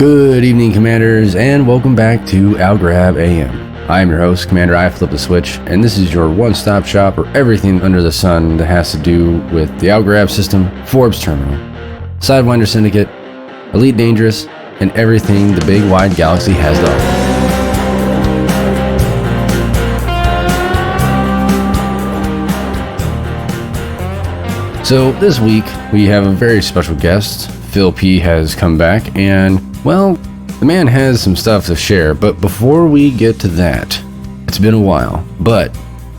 Good evening, Commanders, and welcome back to Algorab AM. I am your host, Commander IFlippaDaSwitch, and this is your one-stop shop for everything under the sun that has to do with the Algorab system, Forbes Terminal, Sidewinder Syndicate, Elite Dangerous, and everything the big wide galaxy has to offer. So this week, we have a very special guest. Phill P has come back, and, well, the man has some stuff to share. But before we get to that, it's been a while, but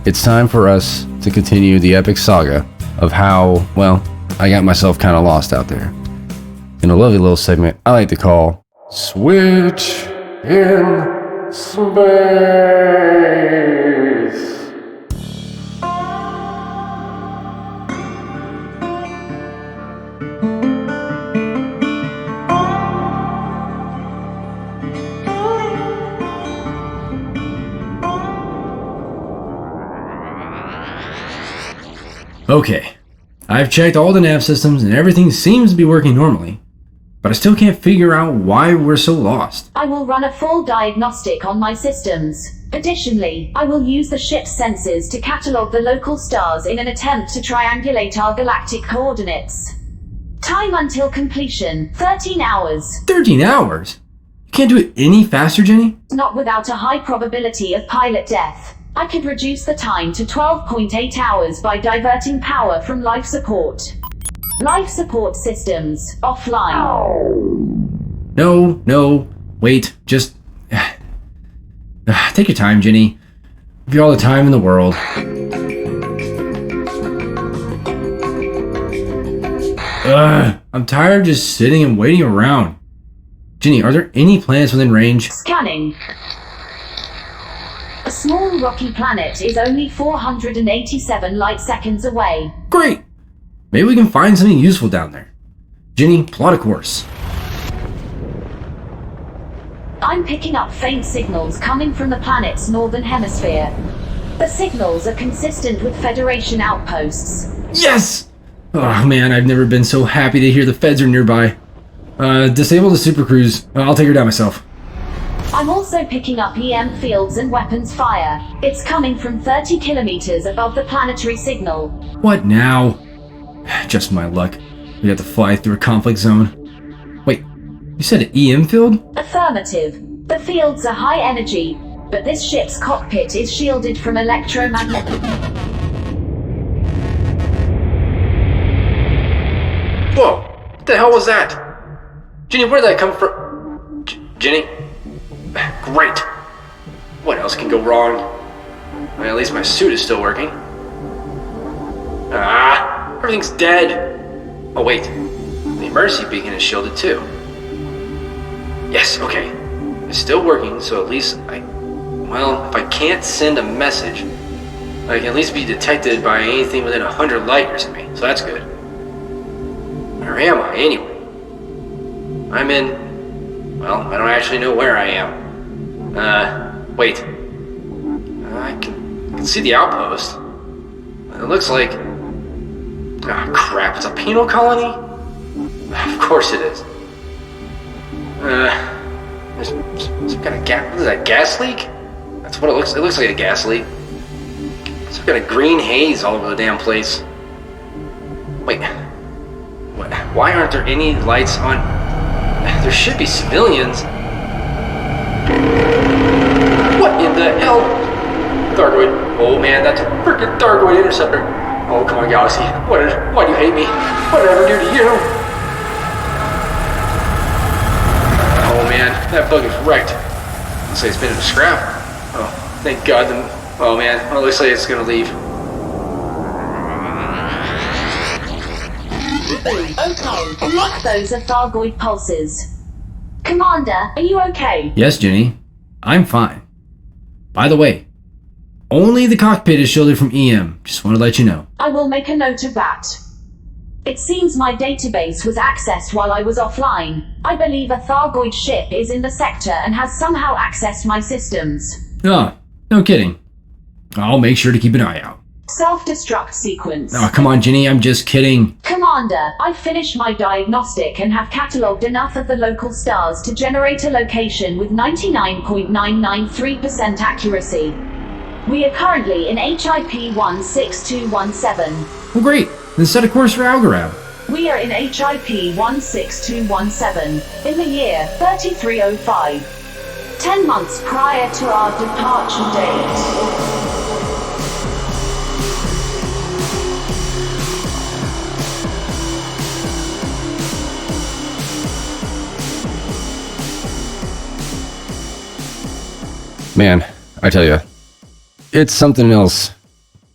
it's time for us to continue the epic saga of how, well, I got myself kind of lost out there. In a lovely little segment I like to call Switch in Space. Okay, I've checked all the nav systems and everything seems to be working normally, but I still can't figure out why we're so lost. I will run a full diagnostic on my systems. Additionally, I will use the ship's sensors to catalog the local stars in an attempt to triangulate our galactic coordinates. Time until completion, 13 hours. 13 hours? You can't do it any faster, Jenny? Not without a high probability of pilot death. I could reduce the time to 12.8 hours by diverting power from life support. Life support systems, offline. No, wait, just... take your time, Jenny. Give you all the time in the world. I'm tired of just sitting and waiting around. Jenny, are there any planets within range? Scanning. A small rocky planet is only 487 light seconds away. Great! Maybe we can find something useful down there. Jenny, plot a course. I'm picking up faint signals coming from the planet's northern hemisphere. The signals are consistent with Federation outposts. Yes! Oh man, I've never been so happy to hear the feds are nearby. Disable the supercruise. I'll take her down myself. I'm also picking up EM fields and weapons fire. It's coming from 30 kilometers above the planetary signal. What now? Just my luck. We have to fly through a conflict zone. Wait, you said an EM field? Affirmative. The fields are high energy, but this ship's cockpit is shielded from electromagnetic... Whoa! What the hell was that? Jenny, where did that come from? Jenny? Great! What else can go wrong? Well, at least my suit is still working. Everything's dead! Oh wait, the emergency beacon is shielded too. Yes, okay. It's still working, so at least well, if I can't send a message, I can at least be detected by anything within 100 light years of me, so that's good. Where am I, anyway? I'm in... well, I don't actually know where I am. Wait. I can see the outpost. It looks like... oh, crap, it's a penal colony? Of course it is. There's some kind of gas... what is that, gas leak? That's what it looks like a gas leak. Some kind of green haze all over the damn place. Wait. What? Why aren't there any lights on? There should be civilians. What in the hell? Thargoid. Oh man, that's a freaking Thargoid interceptor. Oh, come on, Galaxy. Why do you hate me? What did I ever do to you? Oh man, that bug is wrecked. Looks like it's been in a scrap. Oh, thank God. Oh man, well, it looks like it's gonna leave. Okay, look, those are Thargoid pulses. Commander, are you okay? Yes, Jenny. I'm fine. By the way, only the cockpit is shielded from EM. Just want to let you know. I will make a note of that. It seems my database was accessed while I was offline. I believe a Thargoid ship is in the sector and has somehow accessed my systems. Oh, no kidding. I'll make sure to keep an eye out. Self-destruct sequence. Oh, come on, Jenny. I'm just kidding. Come on. Commander, I've finished my diagnostic and have catalogued enough of the local stars to generate a location with 99.993% accuracy. We are currently in HIP 16217. Well, great. Then set a course for Algorab. We are in HIP 16217 in the year 3305. 10 months prior to our departure date. Man, I tell you, it's something else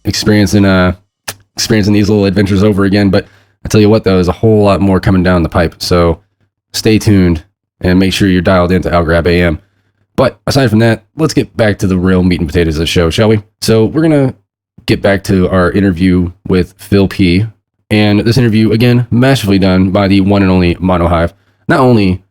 experiencing these little adventures over again. But I tell you what, though, there's a whole lot more coming down the pipe. So stay tuned and make sure you're dialed into Algorab AM. But aside from that, let's get back to the real meat and potatoes of the show, shall we? So we're going to get back to our interview with Phill P. And this interview, again, masterfully done by the one and only Monohive. Not only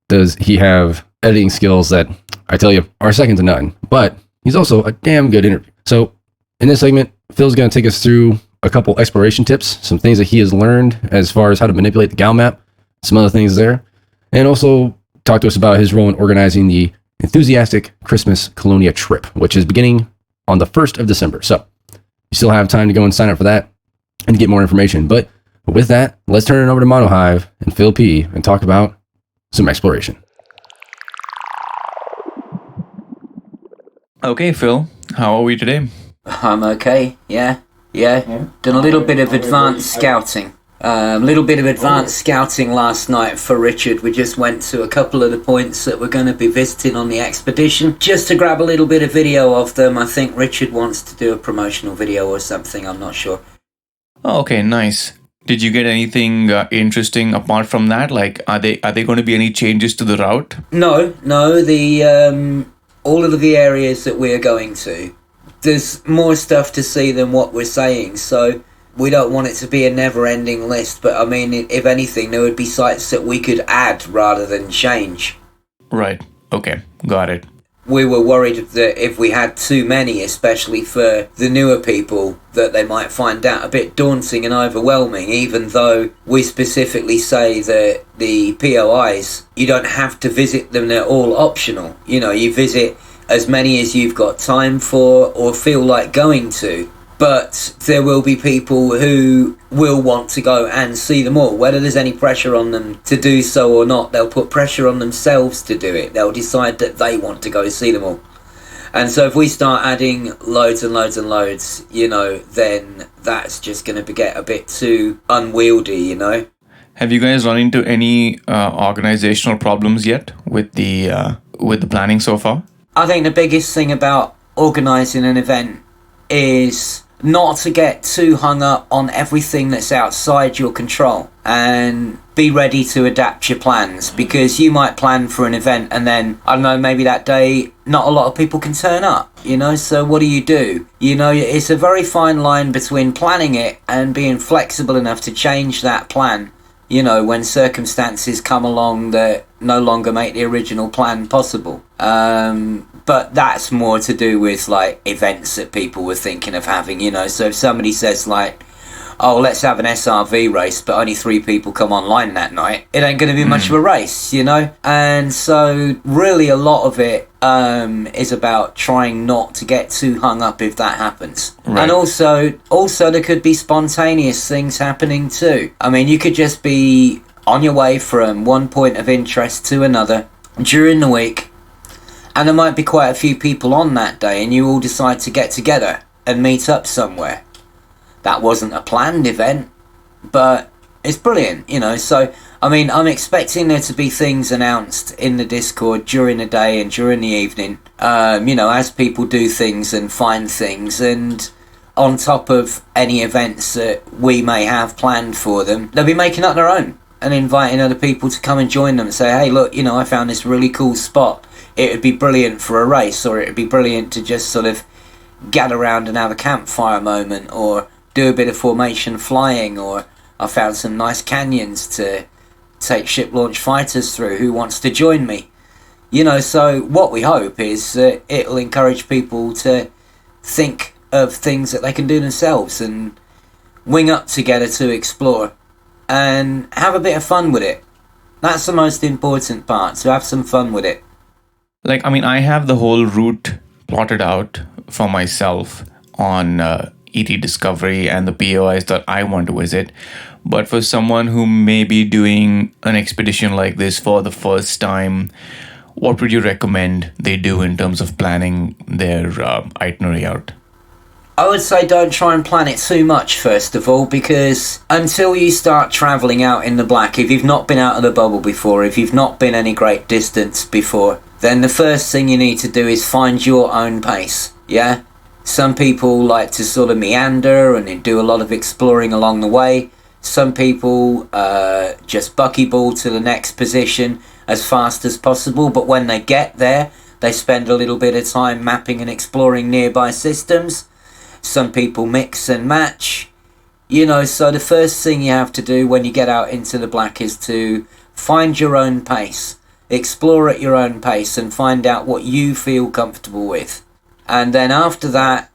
does he have editing skills that, I tell you, are second to none, but he's also a damn good interview. So in this segment, Phil's going to take us through a couple exploration tips, some things that he has learned as far as how to manipulate the Gal map, some other things there, and also talk to us about his role in organizing the Enthusiastic Christmas Colonia trip, which is beginning on the 1st of December. So you still have time to go and sign up for that and get more information. But with that, let's turn it over to Monohive and Phill P and talk about some exploration. Okay, Phil, how are we today? I'm okay, yeah. Done a little bit of advanced scouting. Last night for Richard. We just went to a couple of the points that we're going to be visiting on the expedition, just to grab a little bit of video of them. I think Richard wants to do a promotional video or something, I'm not sure. Oh, okay, nice. Did you get anything interesting apart from that? Like, are they going to be any changes to the route? No, the all of the areas that we're going to, there's more stuff to see than what we're saying, so we don't want it to be a never-ending list, but I mean, if anything, there would be sites that we could add rather than change. Right, okay, got it. We were worried that if we had too many, especially for the newer people, that they might find that a bit daunting and overwhelming, even though we specifically say that the POIs, you don't have to visit them, they're all optional. You know, you visit as many as you've got time for or feel like going to. But there will be people who will want to go and see them all. Whether there's any pressure on them to do so or not, they'll put pressure on themselves to do it. They'll decide that they want to go see them all. And so if we start adding loads and loads and loads, you know, then that's just going to get a bit too unwieldy, you know. Have you guys run into any organizational problems yet with the planning so far? I think the biggest thing about organising an event is not to get too hung up on everything that's outside your control and be ready to adapt your plans, because you might plan for an event and then, I don't know, maybe that day not a lot of people can turn up, you know, so what do? You know, it's a very fine line between planning it and being flexible enough to change that plan, you know, when circumstances come along that no longer make the original plan possible. But that's more to do with, like, events that people were thinking of having, you know. So if somebody says, like, oh, let's have an SRV race, but only 3 people come online that night, it ain't going to be much of a race, you know. And so really a lot of it is about trying not to get too hung up if that happens. Right. And also there could be spontaneous things happening too. I mean, you could just be on your way from one point of interest to another during the week, and there might be quite a few people on that day, and you all decide to get together and meet up somewhere. That wasn't a planned event, but it's brilliant, you know. So, I mean, I'm expecting there to be things announced in the Discord during the day and during the evening, you know, as people do things and find things, and on top of any events that we may have planned for them, they'll be making up their own and inviting other people to come and join them and say, hey, look, you know, I found this really cool spot. It would be brilliant for a race, or it would be brilliant to just sort of gather around and have a campfire moment, or do a bit of formation flying, or I found some nice canyons to take ship launch fighters through. Who wants to join me? You know, so what we hope is that it'll encourage people to think of things that they can do themselves and wing up together to explore. and have a bit of fun with it. That's the most important part, to have some fun with it. Like, I mean, I have the whole route plotted out for myself on ET Discovery and the POIs that I want to visit. But for someone who may be doing an expedition like this for the first time, what would you recommend they do in terms of planning their itinerary out? I would say don't try and plan it too much, first of all, because until you start travelling out in the black, if you've not been out of the bubble before, if you've not been any great distance before, then the first thing you need to do is find your own pace, yeah? Some people like to sort of meander and they do a lot of exploring along the way. Some people just buckyball to the next position as fast as possible, but when they get there, they spend a little bit of time mapping and exploring nearby systems. Some people mix and match, you know, so the first thing you have to do when you get out into the black is to find your own pace, explore at your own pace and find out what you feel comfortable with. And then after that,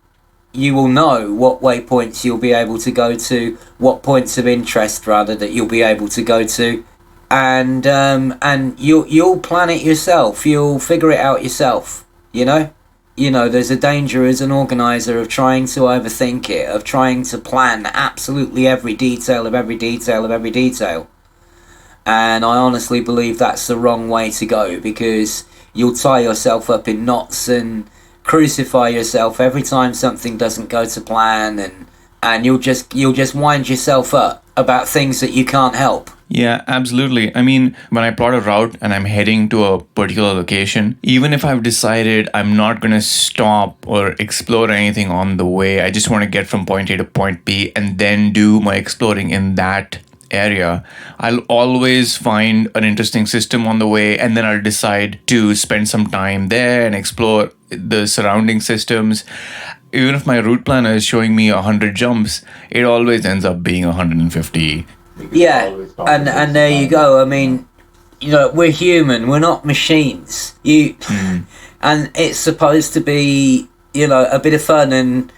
you will know what waypoints you'll be able to go to, what points of interest rather that you'll be able to go to, and you'll plan it yourself. You'll figure it out yourself, you know? You know, there's a danger as an organiser of trying to overthink it, of trying to plan absolutely every detail of every detail of every detail. And I honestly believe that's the wrong way to go, because you'll tie yourself up in knots and crucify yourself every time something doesn't go to plan, and you'll just wind yourself up about things that you can't help. Yeah, absolutely. I mean, when I plot a route and I'm heading to a particular location, even if I've decided I'm not going to stop or explore anything on the way, I just want to get from point A to point B and then do my exploring in that area, I'll always find an interesting system on the way, and then I'll decide to spend some time there and explore the surrounding systems. Even if my route planner is showing me 100 jumps, it always ends up being 150. Yeah, and there you go. I mean, you know, we're human, we're not machines. And it's supposed to be, you know, a bit of fun, and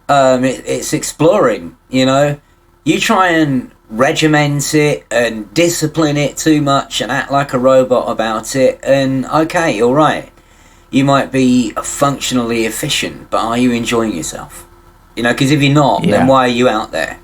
it's exploring, you know. You try and regiment it and discipline it too much and act like a robot about it, and okay, all right, you might be functionally efficient, but are you enjoying yourself? You know, because if you're not, then why are you out there?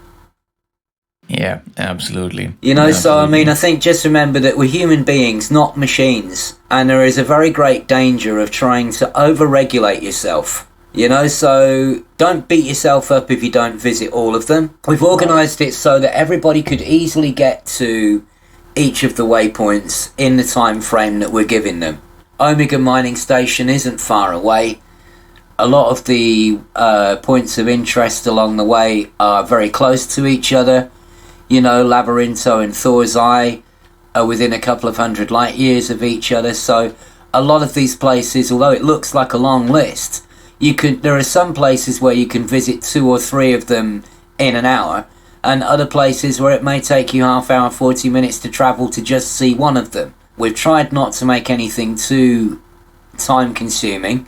Yeah, absolutely. You know, absolutely. So I mean, I think just remember that we're human beings, not machines, and there is a very great danger of trying to over-regulate yourself. You know, so don't beat yourself up if you don't visit all of them. We've organised it so that everybody could easily get to each of the waypoints in the time frame that we're giving them. Omega Mining Station isn't far away. A lot of the points of interest along the way are very close to each other. You know, Labyrinto and Thor's Eye are within a couple of 100 light years of each other. So a lot of these places, although it looks like a long list, there are some places where you can visit 2 or 3 of them in an hour, and other places where it may take you half hour, 40 minutes to travel to just see one of them. We've tried not to make anything too time consuming,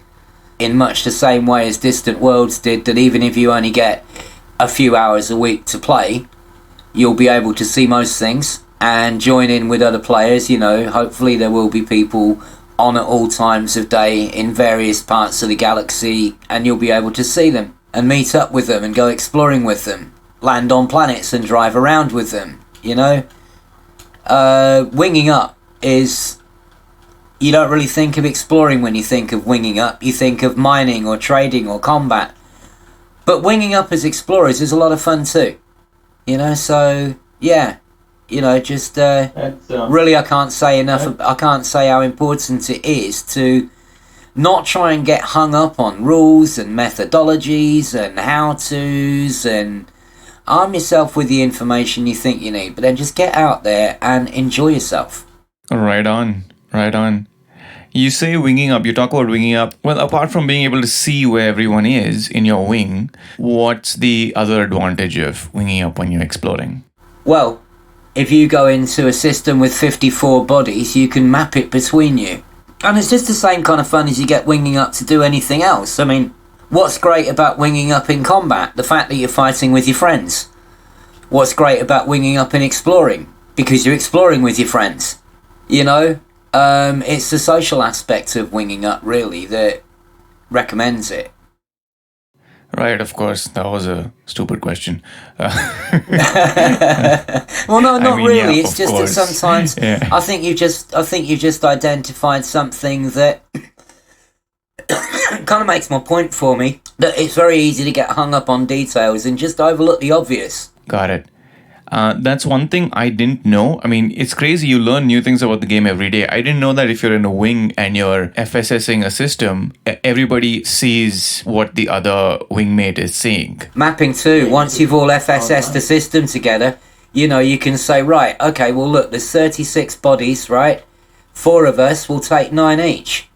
in much the same way as Distant Worlds did, that even if you only get a few hours a week to play, you'll be able to see most things and join in with other players. You know, hopefully there will be people on at all times of day in various parts of the galaxy, and you'll be able to see them and meet up with them and go exploring with them, land on planets and drive around with them, you know. Winging up is, you don't really think of exploring when you think of winging up. You think of mining or trading or combat, but winging up as explorers is a lot of fun too, you know. So yeah, you know, just really, I can't say enough. I can't say how important it is to not try and get hung up on rules and methodologies and how-tos, and arm yourself with the information you think you need, but then just get out there and enjoy yourself. Right on, right on. You say winging up, you talk about winging up. Well, apart from being able to see where everyone is in your wing, what's the other advantage of winging up when you're exploring? Well, if you go into a system with 54 bodies, you can map it between you. And it's just the same kind of fun as you get winging up to do anything else. I mean, what's great about winging up in combat? The fact that you're fighting with your friends. what's great about winging up and exploring, because you're exploring with your friends, you know. It's the social aspect of winging up really that recommends it. Right, of course. That was a stupid question. Well, no, not really. Yeah, it's just that sometimes I think you just identified something that kind of makes my point for me. That it's very easy to get hung up on details and just overlook the obvious. Got it. That's one thing I didn't know. I mean, it's crazy. You learn new things about the game every day. I didn't know that if you're in a wing and you're FSSing a system, everybody sees what the other wingmate is seeing. Mapping too. Once you've all FSS'd the system together, you know, you can say, right, okay, well, look, there's 36 bodies, right? 4 of us will take 9 each.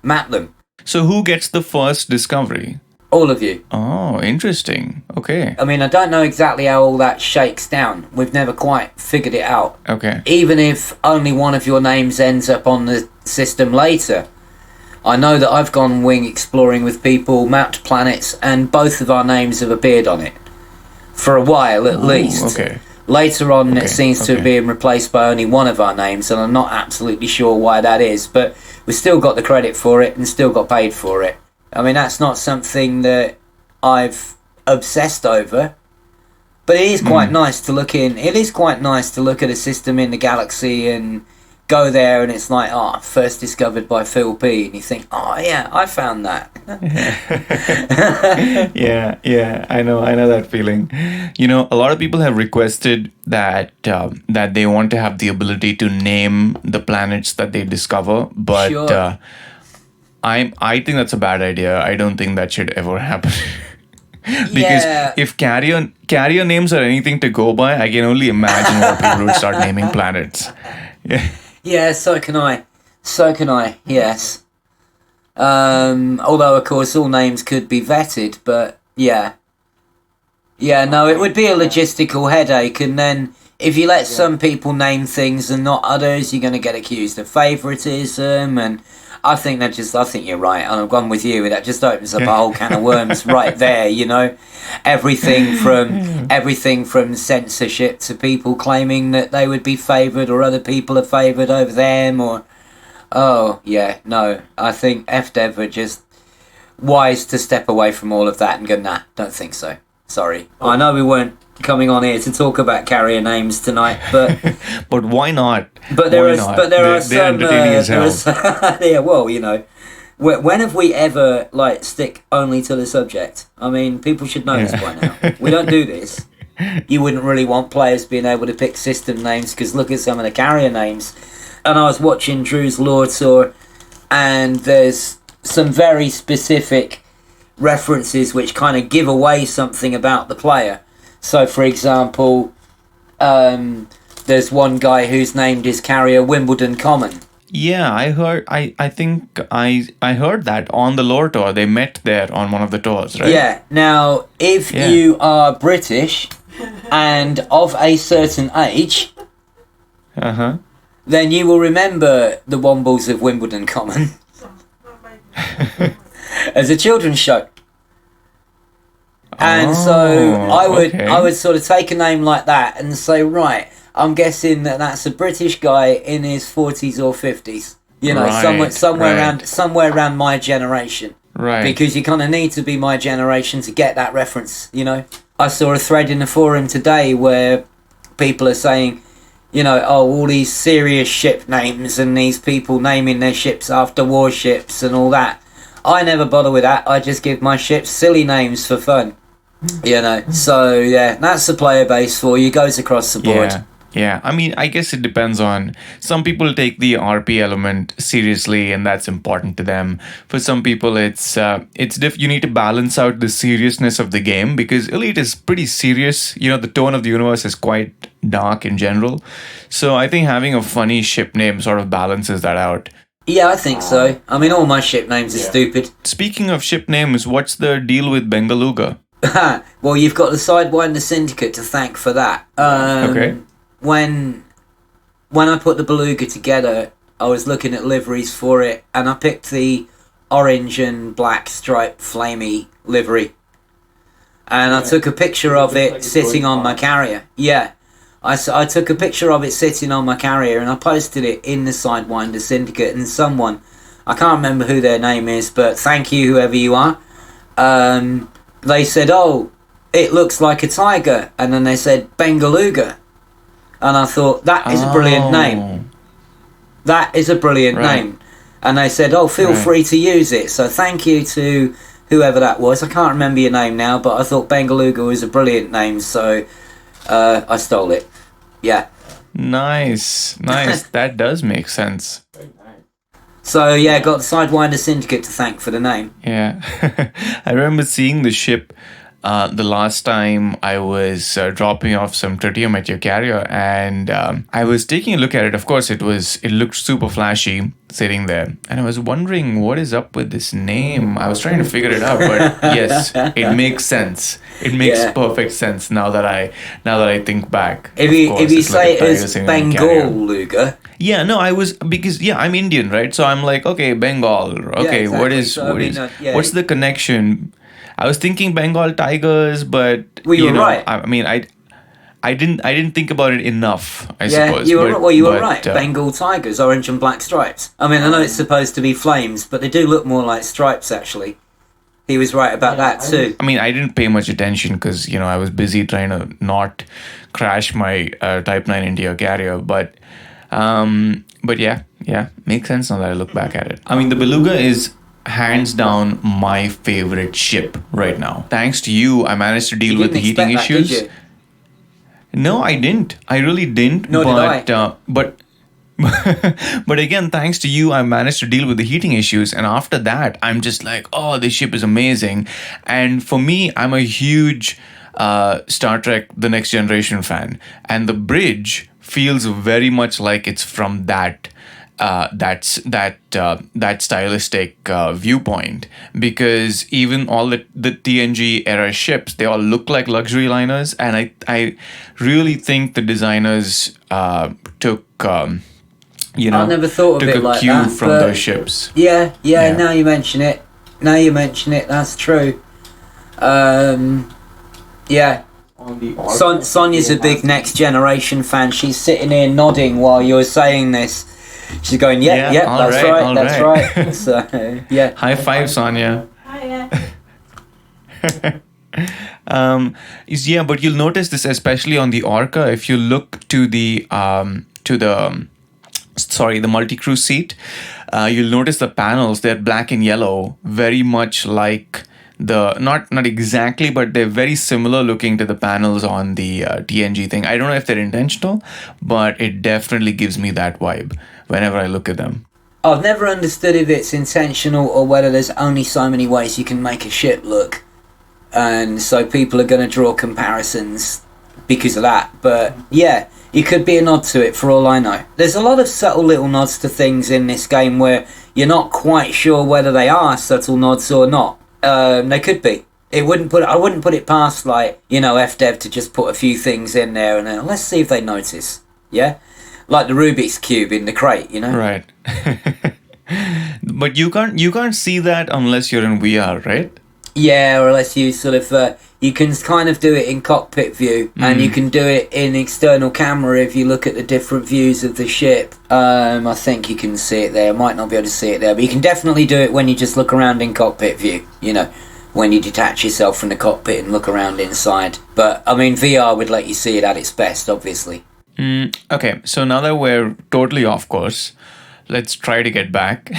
Map them. So who gets the first discovery? All of you. Oh, interesting. Okay. I mean, I don't know exactly how all that shakes down. We've never quite figured it out. Okay. Even if only one of your names ends up on the system later. I know that I've gone wing exploring with people, mapped planets, and both of our names have appeared on it. For a while, at least. Okay. Later on, it seems to have been replaced by only one of our names, and I'm not absolutely sure why that is, but we've still got the credit for it and still got paid for it. I mean, that's not something that I've obsessed over, but it is quite nice to look in. It is quite nice to look at a system in the galaxy and go there, and it's like, oh, first discovered by Phill P, and you think, oh yeah, I found that. yeah, I know that feeling. You know, a lot of people have requested that that they want to have the ability to name the planets that they discover, but Sure. I think that's a bad idea. I don't think that should ever happen. Because if carrier names are anything to go by, I can only imagine what people would start naming planets. Yeah, so can I. Yes. Although, of course, all names could be vetted, but yeah. Yeah, no, it would be a logistical headache, and then if you let some people name things and not others, you're going to get accused of favouritism, and I think you're right, and I've gone with you. That just opens up a whole can of worms right there, you know. Everything from censorship to people claiming that they would be favoured or other people are favoured over them, or I think FDev are just wise to step away from all of that and go, nah, don't think so. Sorry. I know we weren't coming on here to talk about carrier names tonight, but but why not? But there are some. Entertaining as hell. Yeah, well, you know, when have we ever stick only to the subject? I mean, people should know this by now. We don't do this. You wouldn't really want players being able to pick system names, because look at some of the carrier names. And I was watching Drew's Lore Tour, and there's some very specific references which kind of give away something about the player. So, for example, there's one guy who's named his carrier Wimbledon Common. Yeah, I heard. I think I heard that on the lore tour. They met there on one of the tours, right? Yeah. Now, if you are British and of a certain age, then you will remember the Wombles of Wimbledon Common as a children's show. And so I would sort of take a name like that and say, right, I'm guessing that's a British guy in his 40s or 50s. You know, somewhere around my generation. Right. Because you kind of need to be my generation to get that reference, you know. I saw a thread in the forum today where people are saying, you know, all these serious ship names and these people naming their ships after warships and all that. I never bother with that. I just give my ships silly names for fun. You know, so yeah, that's the player base for you. Goes across the board. Yeah. I mean, I guess it depends on. Some people take the RP element seriously, and that's important to them. For some people, you need to balance out the seriousness of the game, because Elite is pretty serious. You know, the tone of the universe is quite dark in general. So I think having a funny ship name sort of balances that out. Yeah, I think so. I mean, all my ship names are stupid. Speaking of ship names, what's the deal with Bengaluga? Well, you've got the Sidewinder Syndicate to thank for that. Okay. When I put the Beluga together, I was looking at liveries for it, and I picked the orange and black striped flamey livery. and I took a picture of it sitting on my carrier. Yeah, I took a picture of it sitting on my carrier, and I posted it in the Sidewinder Syndicate, and someone, I can't remember who their name is, but thank you, whoever you are, they said, oh, it looks like a tiger, and then they said Bengaluga, and I thought, that is a brilliant name. That is a brilliant name. And they said, oh, feel free to use it. So thank you to whoever that was. I can't remember your name now, but I thought Bengaluga was a brilliant name, so I stole it. Yeah. Nice. That does make sense. So yeah, got the Sidewinder Syndicate to thank for the name. Yeah. I remember seeing the ship the last time I was dropping off some tritium at your carrier, and I was taking a look at it. Of course, it looked super flashy sitting there, and I was wondering what is up with this name. I was trying to figure it out, but yes, it makes sense. It makes perfect sense now that I think back. If you say it as Bengaluga. Yeah, no, I'm Indian, right? So I'm like, okay, Bengal. Okay, exactly. What's the connection? I was thinking Bengal tigers, but you were right. I mean, I didn't think about it enough. I suppose. You were right. Bengal tigers, orange and black stripes. I mean, I know it's supposed to be flames, but they do look more like stripes. Actually, he was right about that too. I mean, I didn't pay much attention because I was busy trying to not crash my Type 9 India carrier, but yeah, makes sense now that I look back at it. I mean, the Beluga is hands down my favorite ship right now. Thanks to you, I managed to deal with the heating issues. Did you? No, I didn't. I really didn't. Nor did I. But again, thanks to you, I managed to deal with the heating issues. And after that, I'm just like, oh, this ship is amazing. And for me, I'm a huge Star Trek The Next Generation fan. And the bridge feels very much like it's from that stylistic viewpoint, because even all the TNG era ships, they all look like luxury liners, and I really think the designers took I never thought of it like cue that, from those ships. Yeah. Now you mention it, that's true. Yeah. Sonia's a big Next Generation fan. She's sitting here nodding while you're saying this. She's going, that's right. So, yeah. High five, Sonia. Hiya. But you'll notice this especially on the Orca. If you look to the multi-crew seat, you'll notice the panels, they're black and yellow, very much like not exactly, but they're very similar looking to the panels on the TNG thing. I don't know if they're intentional, but it definitely gives me that vibe whenever I look at them. I've never understood if it's intentional or whether there's only so many ways you can make a ship look, and so people are going to draw comparisons because of that. But yeah, it could be a nod to it for all I know. There's a lot of subtle little nods to things in this game where you're not quite sure whether they are subtle nods or not. They could be. I wouldn't put it past FDev to just put a few things in there and then let's see if they notice. Yeah, like the Rubik's cube in the crate, Right. But you can't see that unless you're in VR, right? Yeah, or unless you sort of you can kind of do it in cockpit view, and you can do it in external camera if you look at the different views of the ship. I think you can see it there. Might not be able to see it there, but you can definitely do it when you just look around in cockpit view. When you detach yourself from the cockpit and look around inside. But I mean, VR would let you see it at its best, obviously. Okay, so now that we're totally off course, let's try to get back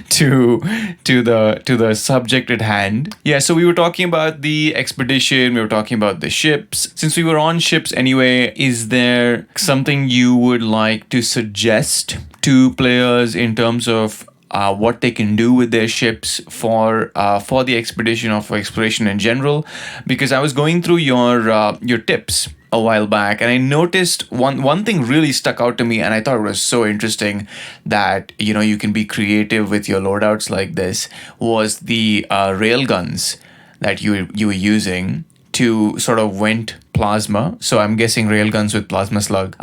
to the subject at hand. Yeah, so we were talking about the expedition, we were talking about the ships. Since we were on ships anyway, is there something you would like to suggest to players in terms of what they can do with their ships for the expedition or for exploration in general? Because I was going through your tips a while back, and I noticed one thing really stuck out to me, and I thought it was so interesting that you can be creative with your loadouts like this, was the rail guns that you were using to sort of vent plasma. So I'm guessing railguns with plasma slug,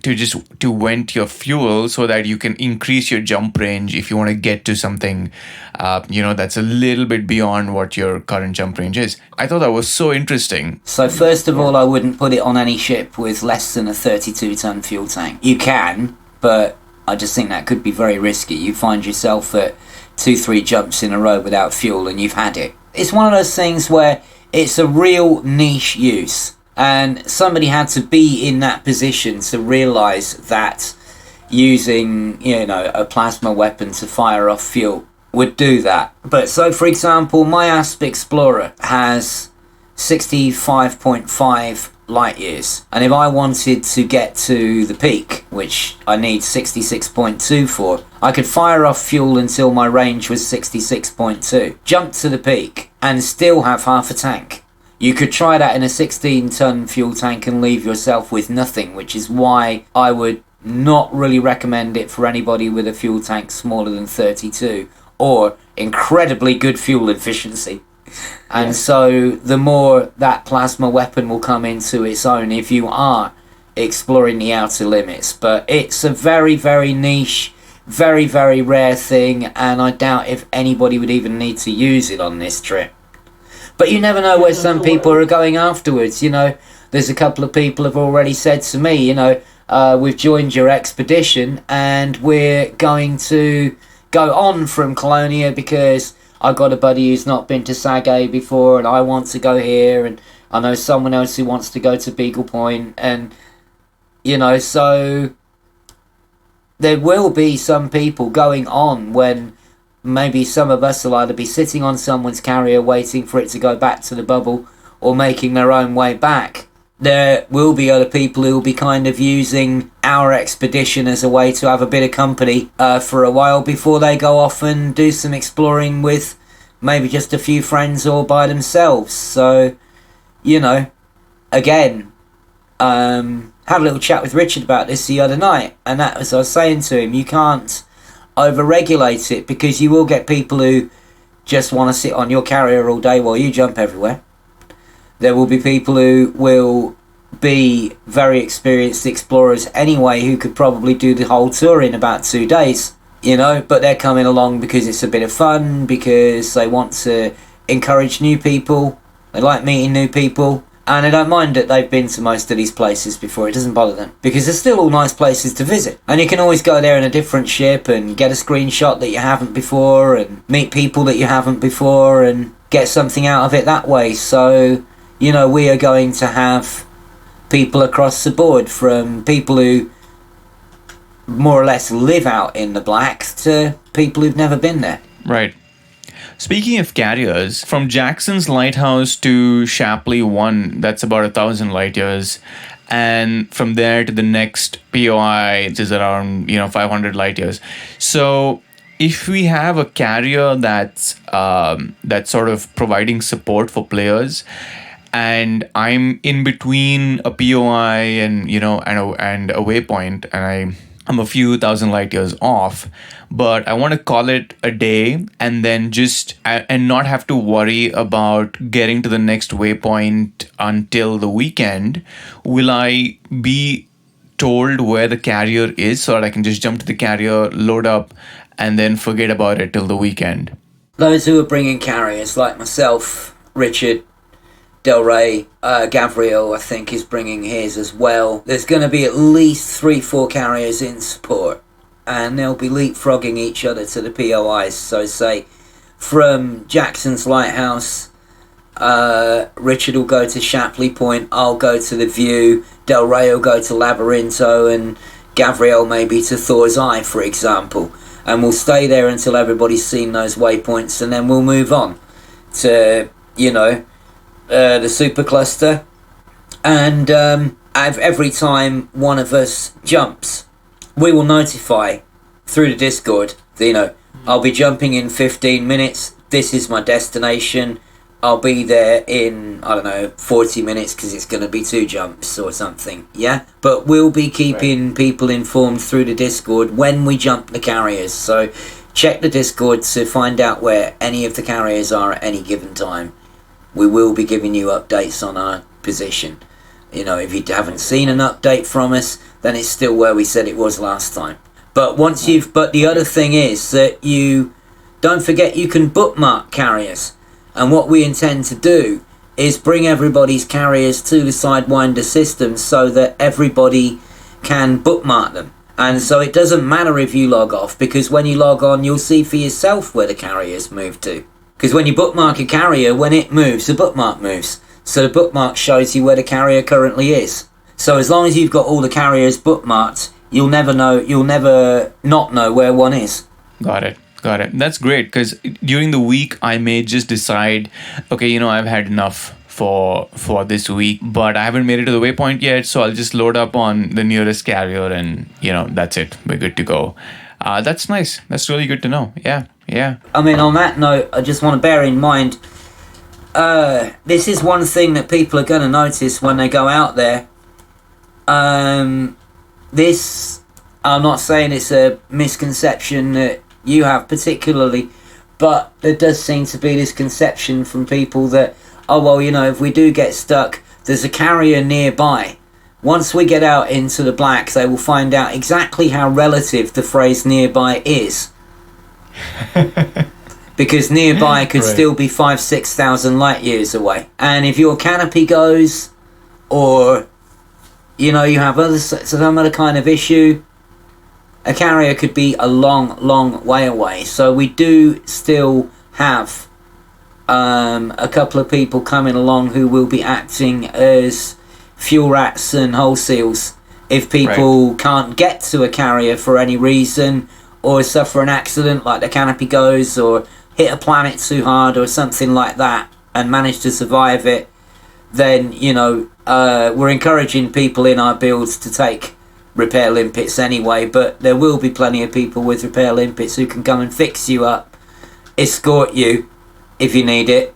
to vent your fuel so that you can increase your jump range if you want to get to something, that's a little bit beyond what your current jump range is. I thought that was so interesting. So first of all, I wouldn't put it on any ship with less than a 32-ton fuel tank. You can, but I just think that could be very risky. You find yourself at 2-3 jumps in a row without fuel and you've had it. It's one of those things where it's a real niche use, and somebody had to be in that position to realise that using, a plasma weapon to fire off fuel would do that. But so, for example, my Asp Explorer has 65.5 light years, and if I wanted to get to the peak, which I need 66.2 for, I could fire off fuel until my range was 66.2, jump to the peak, and still have half a tank. You could try that in a 16-ton fuel tank and leave yourself with nothing, which is why I would not really recommend it for anybody with a fuel tank smaller than 32 or incredibly good fuel efficiency. And so the more that plasma weapon will come into its own if you are exploring the outer limits. But it's a very, very niche, very, very rare thing, and I doubt if anybody would even need to use it on this trip. But you never know where some people are going afterwards. There's a couple of people have already said to me, we've joined your expedition and we're going to go on from Colonia because I've got a buddy who's not been to Sagae before and I want to go here, and I know someone else who wants to go to Beagle Point, and so there will be some people going on when maybe some of us will either be sitting on someone's carrier waiting for it to go back to the bubble or making their own way back. There will be other people who will be kind of using our expedition as a way to have a bit of company for a while before they go off and do some exploring with maybe just a few friends or by themselves. So, again, had a little chat with Richard about this the other night, and that was, I was saying to him, you can't over-regulate it because you will get people who just want to sit on your carrier all day while you jump everywhere. There will be people who will be very experienced explorers anyway who could probably do the whole tour in about 2 days, but they're coming along because it's a bit of fun, because they want to encourage new people, they like meeting new people, and they don't mind that they've been to most of these places before. It doesn't bother them, because they're still all nice places to visit. And you can always go there in a different ship and get a screenshot that you haven't before and meet people that you haven't before and get something out of it that way. So, we are going to have people across the board, from people who more or less live out in the black to people who've never been there. Right. Speaking of carriers, from Jackson's Lighthouse to Shapley 1, that's about 1,000 light years. And from there to the next POI, it is around 500 light years. So if we have a carrier that's sort of providing support for players, and I'm in between a POI and and a waypoint, and I'm a few thousand light years off, but I want to call it a day and then and not have to worry about getting to the next waypoint until the weekend. Will I be told where the carrier is so that I can just jump to the carrier, load up, and then forget about it till the weekend? Those who are bringing carriers, like myself, Richard, Del Rey, Gabriel, I think, is bringing his as well. There's going to be at least 3-4 carriers in support, and they'll be leapfrogging each other to the POIs. So, say, from Jackson's Lighthouse, Richard will go to Shapley Point, I'll go to the View, Del Rey will go to Labyrinto, and Gabriel maybe to Thor's Eye, for example. And we'll stay there until everybody's seen those waypoints, and then we'll move on to, the supercluster, and every time one of us jumps, we will notify through the Discord, I'll be jumping in 15 minutes, this is my destination, I'll be there in, 40 minutes because it's going to be 2 jumps or something, yeah? But we'll be keeping people informed through the Discord when we jump the carriers, so check the Discord to find out where any of the carriers are at any given time. we will be giving you updates on our position. You know, if you haven't seen an update from us, then it's still where we said it was last time. But but the other thing is that you don't forget you can bookmark carriers. And what we intend to do is bring everybody's carriers to the Sidewinder system so that everybody can bookmark them. And so it doesn't matter if you log off, because when you log on, you'll see for yourself where the carriers move to. Because when you bookmark a carrier, when it moves, the bookmark moves. So the bookmark shows you where the carrier currently is. So as long as you've got all the carriers bookmarked, you'll never not know where one is. Got it. That's great, because during the week, I may just decide, okay, I've had enough for this week, but I haven't made it to the waypoint yet, so I'll just load up on the nearest carrier and, that's it. We're good to go. That's nice. That's really good to know. Yeah. I mean, on that note, I just want to bear in mind, this is one thing that people are going to notice when they go out there. I'm not saying it's a misconception that you have particularly, but there does seem to be this conception from people that, if we do get stuck, there's a carrier nearby. Once we get out into the black, they will find out exactly how relative the phrase nearby is. Because nearby could still be 5,000-6,000 light years away. And if your canopy goes, or you have some other kind of issue, a carrier could be a long way away. So we do still have a couple of people coming along who will be acting as fuel rats and hole seals if people can't get to a carrier for any reason, or suffer an accident like the canopy goes, or hit a planet too hard or something like that and manage to survive it. Then we're encouraging people in our builds to take repair limpets anyway, but there will be plenty of people with repair limpets who can come and fix you up, escort you if you need it,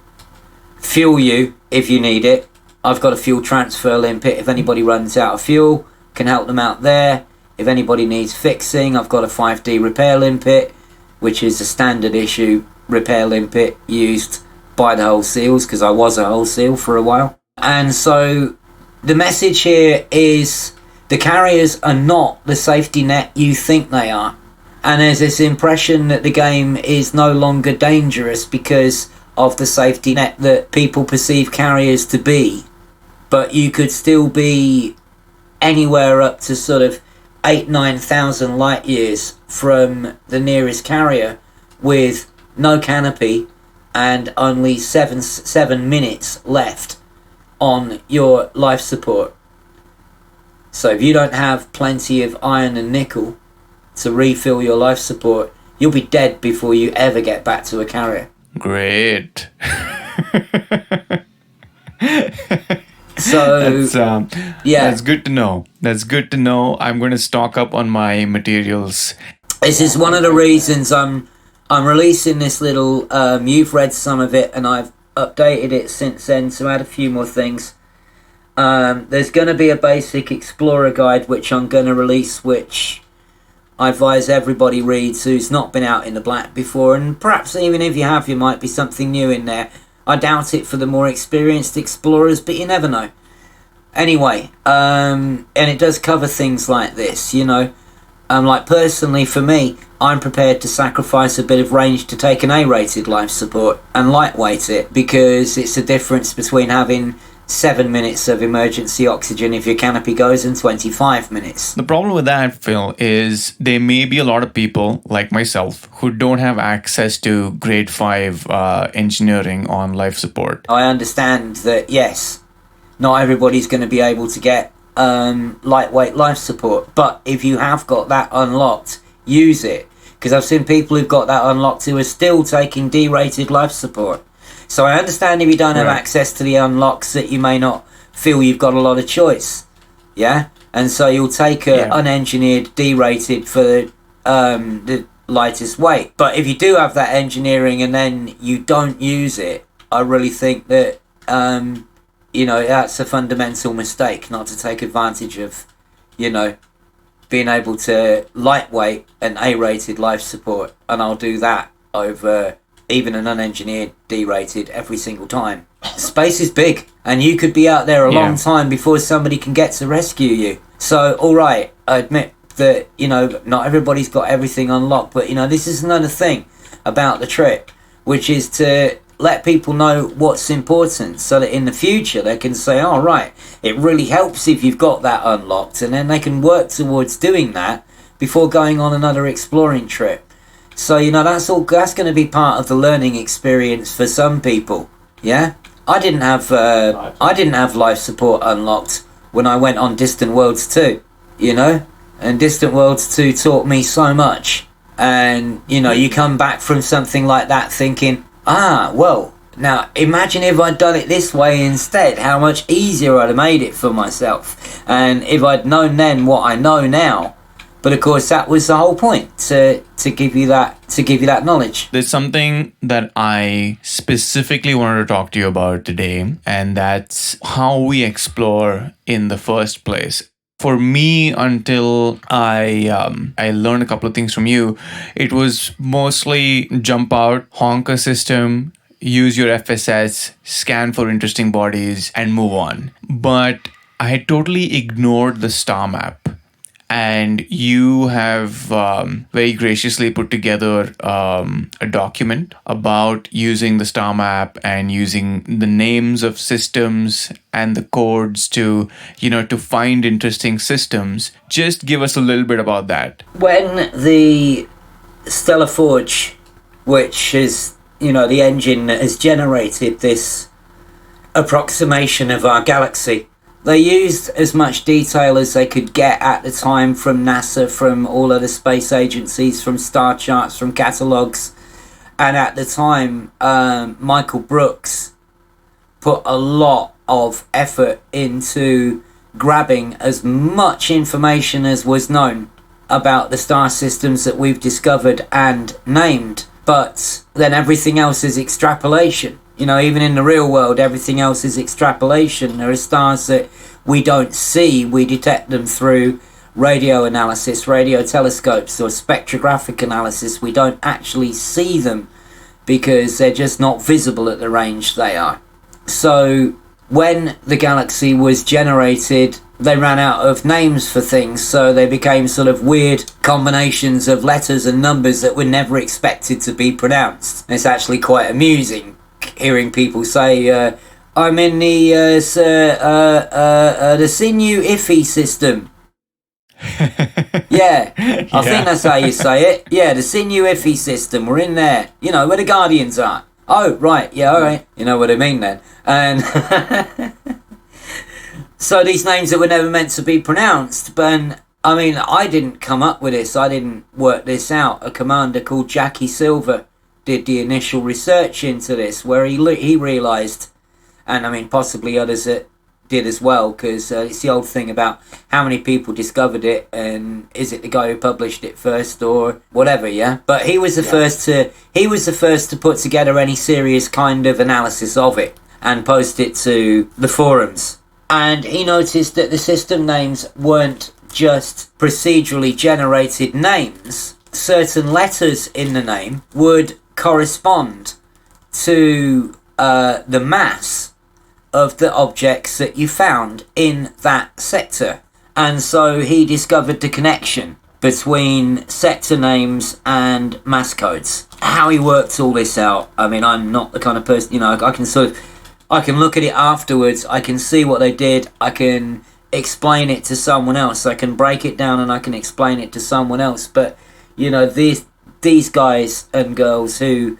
fuel you if you need it. I've got a fuel transfer limpet. If anybody runs out of fuel, can help them out there. If anybody needs fixing, I've got a 5D repair limpet, which is a standard issue repair limpet used by the whole seals, because I was a whole seal for a while. And so the message here is the carriers are not the safety net you think they are. And there's this impression that the game is no longer dangerous because of the safety net that people perceive carriers to be. But you could still be anywhere up to sort of 8,000-9,000 light years from the nearest carrier with no canopy and only seven minutes left on your life support. So if you don't have plenty of iron and nickel to refill your life support, you'll be dead before you ever get back to a carrier. Great. So that's good to know. I'm going to stock up on my materials. This is one of the reasons I'm releasing this little. You've read some of it, and I've updated it since then to add a few more things. There's going to be a basic explorer guide which I'm going to release, which I advise everybody reads who's not been out in the black before, and perhaps even if you have, you might be something new in there. I doubt it for the more experienced explorers, but you never know. Anyway, and it does cover things like this, like personally for me, I'm prepared to sacrifice a bit of range to take an A-rated life support and lightweight it, because it's the difference between having 7 minutes of emergency oxygen if your canopy goes in 25 minutes. The problem with that, Phil, is there may be a lot of people like myself who don't have access to grade 5 engineering on life support. I understand that, yes, not everybody's going to be able to get lightweight life support, but if you have got that unlocked, use it, because I've seen people who've got that unlocked who are still taking D-rated life support. So I understand if you don't have access to the unlocks that you may not feel you've got a lot of choice, yeah? And so you'll take a unengineered D-rated for the lightest weight. But if you do have that engineering and then you don't use it, I really think that, that's a fundamental mistake, not to take advantage of, being able to lightweight an A-rated life support. And I'll do that over even an unengineered D-rated every single time. Space is big, and you could be out there a long time before somebody can get to rescue you. So, all right, I admit that, you know, not everybody's got everything unlocked, but, you know, this is another thing about the trip, which is to let people know what's important so that in the future they can say, all right, it really helps if you've got that unlocked, and then they can work towards doing that before going on another exploring trip. So, you know, that's going to be part of the learning experience for some people. Yeah, I didn't have life support unlocked when I went on Distant Worlds 2, you know, and Distant Worlds 2 taught me so much. And, you know, you come back from something like that thinking, well, now imagine if I'd done it this way instead, how much easier I'd have made it for myself. And if I'd known then what I know now. But of course, that was the whole point, to give you that knowledge. There's something that I specifically wanted to talk to you about today, and that's how we explore in the first place. For me, until I learned a couple of things from you, it was mostly jump out, honk a system, use your FSS, scan for interesting bodies, and move on. But I had totally ignored the star map. And you have very graciously put together a document about using the star map and using the names of systems and the codes to, you know, to find interesting systems. Just give us a little bit about that. When the Stellar Forge, which is, you know, the engine that has generated this approximation of our galaxy, they used as much detail as they could get at the time from NASA, from all other space agencies, from star charts, from catalogues. And at the time, Michael Brooks put a lot of effort into grabbing as much information as was known about the star systems that we've discovered and named. But then everything else is extrapolation. You know, even in the real world, everything else is extrapolation. There are stars that we don't see. We detect them through radio analysis, radio telescopes, or spectrographic analysis. We don't actually see them because they're just not visible at the range they are. So when the galaxy was generated, they ran out of names for things, so they became sort of weird combinations of letters and numbers that were never expected to be pronounced. And it's actually quite amusing hearing people say, I'm in the sinew iffy system. Yeah, I think that's how you say it. Yeah, the sinew iffy system, we're in there. You know, where the Guardians are. Oh, right, yeah, alright. You know what I mean then. And so these names that were never meant to be pronounced, but I mean, I didn't come up with this. I didn't work this out. A commander called Jackie Silver did the initial research into this, where he realised, and I mean possibly others that did as well, because it's the old thing about how many people discovered it, and is it the guy who published it first or whatever, yeah? But he was the first to put together any serious kind of analysis of it and post it to the forums. And he noticed that the system names weren't just procedurally generated names. Certain letters in the name would correspond to the mass of the objects that you found in that sector. And so he discovered the connection between sector names and mass codes. How he worked all this out, I mean, I'm not the kind of person, you know, I can look at it afterwards, I can see what they did, I can explain it to someone else, I can break it down and I can explain it to someone else. But, you know, these guys and girls who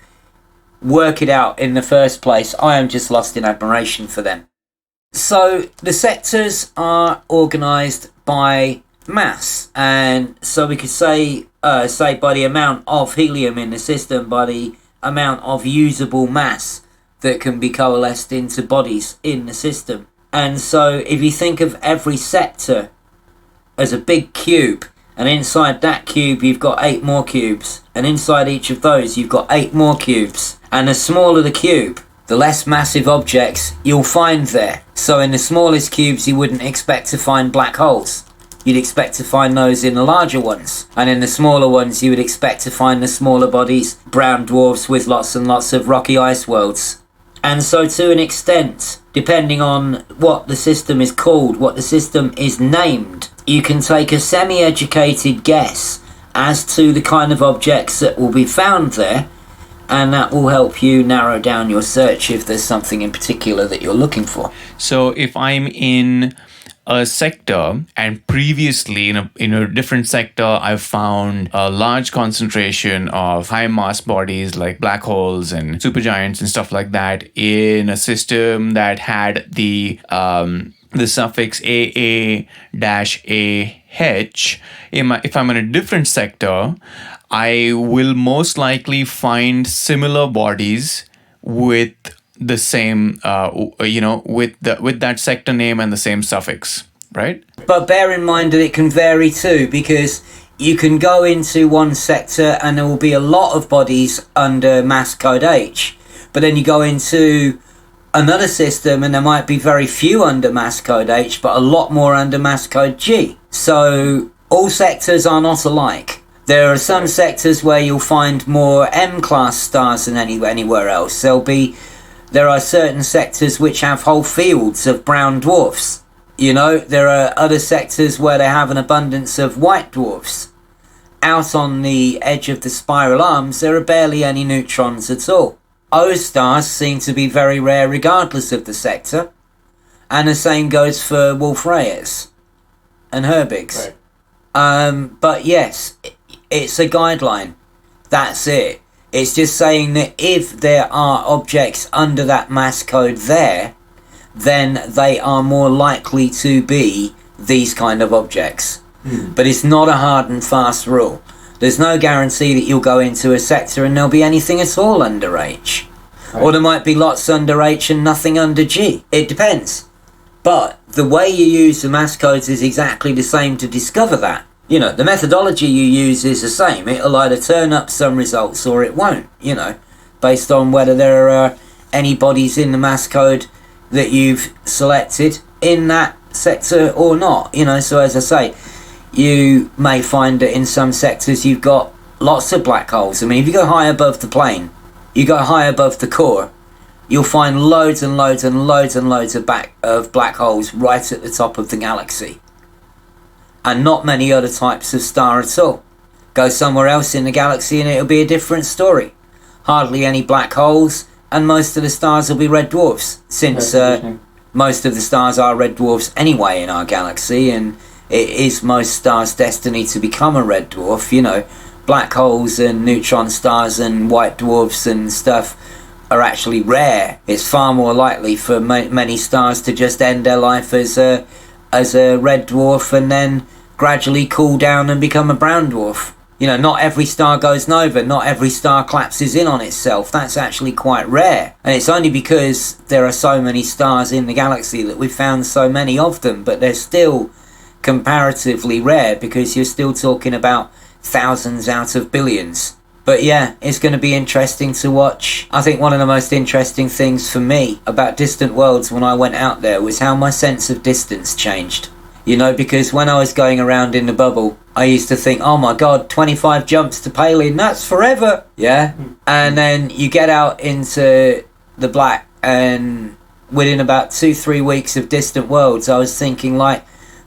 work it out in the first place, I am just lost in admiration for them. So the sectors are organised by mass, and so we could say by the amount of helium in the system, by the amount of usable mass that can be coalesced into bodies in the system. And so if you think of every sector as a big cube, and inside that cube you've got 8 more cubes, and inside each of those you've got 8 more cubes, and the smaller the cube, the less massive objects you'll find there. So in the smallest cubes you wouldn't expect to find black holes. You'd expect to find those in the larger ones, and in the smaller ones you would expect to find the smaller bodies, brown dwarfs with lots and lots of rocky ice worlds. And so to an extent, depending on what the system is called, what the system is named, you can take a semi-educated guess as to the kind of objects that will be found there, and that will help you narrow down your search if there's something in particular that you're looking for. So if I'm in a sector and previously in a different sector I've found a large concentration of high mass bodies like black holes and supergiants and stuff like that in a system that had the suffix AA-AH, if I'm in a different sector, I will most likely find similar bodies with the same, with that sector name and the same suffix, right? But bear in mind that it can vary too, because you can go into one sector and there will be a lot of bodies under mass code H, but then you go into another system and there might be very few under mass code H, but a lot more under mass code G. So all sectors are not alike. There are some sectors where you'll find more M-class stars than anywhere else. There are certain sectors which have whole fields of brown dwarfs. There are other sectors where they have an abundance of white dwarfs. Out on the edge of the spiral arms, there are barely any neutrons at all. O stars seem to be very rare regardless of the sector. And the same goes for Wolf-Rayets and Herbigs. Right. But yes, it's a guideline. That's it. It's just saying that if there are objects under that mass code there, then they are more likely to be these kind of objects. But it's not a hard and fast rule. There's no guarantee that you'll go into a sector and there'll be anything at all under H. Right. Or there might be lots under H and nothing under G. It depends. But the way you use the mass codes is exactly the same to discover that. The methodology you use is the same. It'll either turn up some results or it won't, based on whether there are any bodies in the mass code that you've selected in that sector or not. So as I say, you may find that in some sectors you've got lots of black holes. I mean, if you go high above the plane, you go high above the core, you'll find loads and loads and loads and loads of black holes right at the top of the galaxy. And not many other types of star at all. Go somewhere else in the galaxy and it'll be a different story. Hardly any black holes, and most of the stars will be red dwarfs, since most of the stars are red dwarfs anyway in our galaxy, and it is most stars' destiny to become a red dwarf. Black holes and neutron stars and white dwarfs and stuff are actually rare. It's far more likely for many stars to just end their life as a red dwarf and then gradually cool down and become a brown dwarf. Not every star goes nova, not every star collapses in on itself. That's actually quite rare. And it's only because there are so many stars in the galaxy that we've found so many of them, but they're still comparatively rare because you're still talking about thousands out of billions. But yeah, it's going to be interesting to watch. I think one of the most interesting things for me about distant worlds when I went out there was how my sense of distance changed. Because when I was going around in the bubble, I used to think, oh my god, 25 jumps to Palin, that's forever. Yeah? And then you get out into the black, and within about 2-3 weeks of distant worlds, I was thinking like,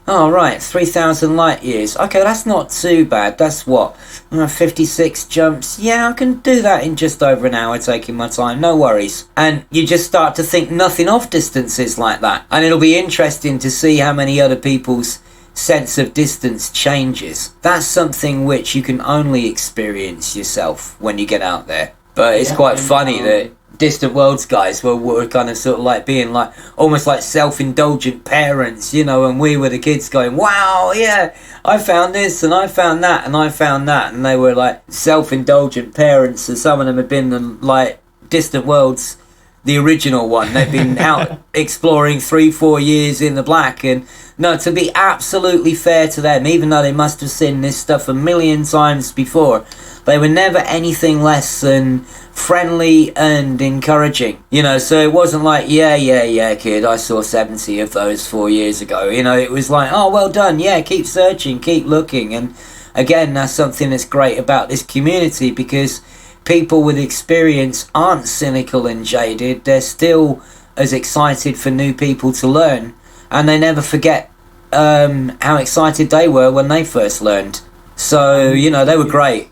oh right, 3,000 light years. Okay, that's not too bad. That's what, 56 jumps. Yeah, I can do that in just over an hour, taking my time, no worries. And you just start to think nothing of distances like that. And it'll be interesting to see how many other people's sense of distance changes. That's something which you can only experience yourself when you get out there. But it's quite funny that distant worlds guys were kind of sort of like being like almost like self-indulgent parents, and we were the kids going, wow, yeah, I found this and I found that and I found that, and they were like self-indulgent parents, and some of them had been like distant worlds, the original one. They've been out exploring 3-4 years in the black, and no, to be absolutely fair to them, even though they must have seen this stuff a million times before, they were never anything less than friendly and encouraging, so it wasn't like, yeah, kid, I saw 70 of those 4 years ago, it was like, oh, well done, yeah, keep searching, keep looking. And again, that's something that's great about this community, because people with experience aren't cynical and jaded. They're still as excited for new people to learn, and they never forget how excited they were when they first learned. So, you know, they were great.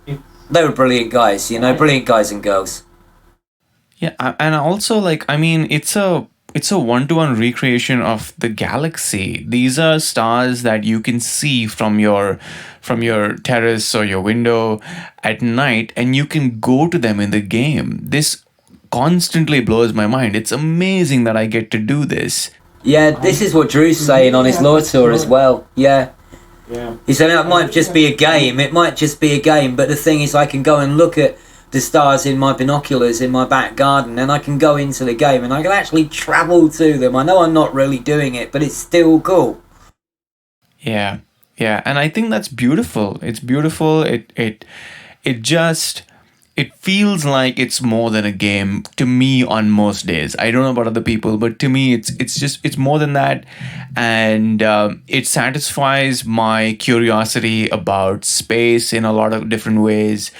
They were brilliant guys, you know, brilliant guys and girls. Yeah, and also, like, I mean, it's a one-to-one recreation of the galaxy. These are stars that you can see from your terrace or your window at night, and you can go to them in the game. This constantly blows my mind. It's amazing that I get to do this. Yeah, this is what Drew's saying on his lore tour as well. Yeah. He said it might just be a game. It might just be a game, but the thing is, I can go and look at the stars in my binoculars in my back garden, and I can go into the game and I can actually travel to them. I know I'm not really doing it, but it's still cool. Yeah, and I think that's beautiful. It's beautiful. It feels like it's more than a game to me on most days. I don't know about other people, but to me, it's more than that, and it satisfies my curiosity about space in a lot of different ways,